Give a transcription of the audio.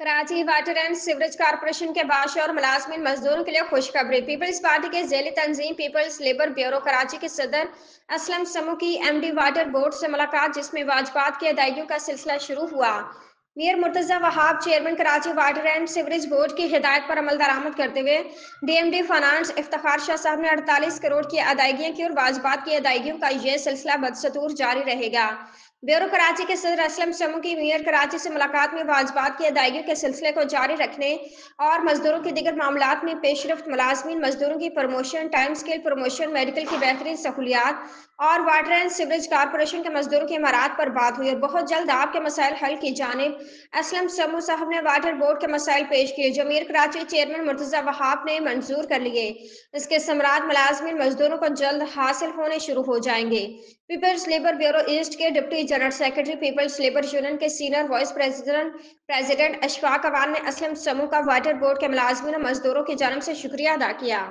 Karachi water and sewerage corporation के बाशौर मुलाजमीन मजदूरों के लिए खुशखबरी। पीपल्स पार्टी के झेली तंजीम पीपल्स लेबर ब्यूरो कराची के सदर असलम समू की एमडी वाटर बोर्ड से मुलाकात, जिसमें वाजबात की अदायगियों का सिलसिला शुरू हुआ। Mayor Murtaza Wahab chairman Karachi water and sewerage board की हिदायत पर अमल दरामद करते हुए डीएमडी फाइनेंस इफ्तिखार शाह साहब ने 48 करोड़ की अदायगियां की और वाजबात की अदायगियों का यह सिलसिला बदस्तूर जारी रहेगा। ब्यूरो कराची के सदर असलम समू की मेयर कराची से मुलाकात में वाजबात की अदायगियों के सिलसिले को जारी रखने और मजदूरों के दीगर मामलात में पेशरफ्त, मुलाजमीन मजदूरों की promotion, time scale promotion, medical की बेहतरीन सहूलियात और वाटर एंड सीवरेज कॉरपोरेशन के मजदूरों की इमारात पर बात हुई और बहुत जल्द आपके मसाइल हल की जानिब असलम समू साहब ने वाटर बोर्ड के मसाइल पेश किए, जो मीर कराची चेयरमैन मुर्तजा वहाब ने मंजूर कर लिए। इसके समरात मुलाजमीन मजदूरों को जल्द हासिल होने शुरू हो जाएंगे। पीपल्स लेबर ब्यूरो ईस्ट के deputy general secretary, peoples labour union के senior vice president Ashfaq Awan ने असलम समूह का वाटर बोर्ड के मुलाजमीन और मजदूरों की जानिब से शुक्रिया अदा किया।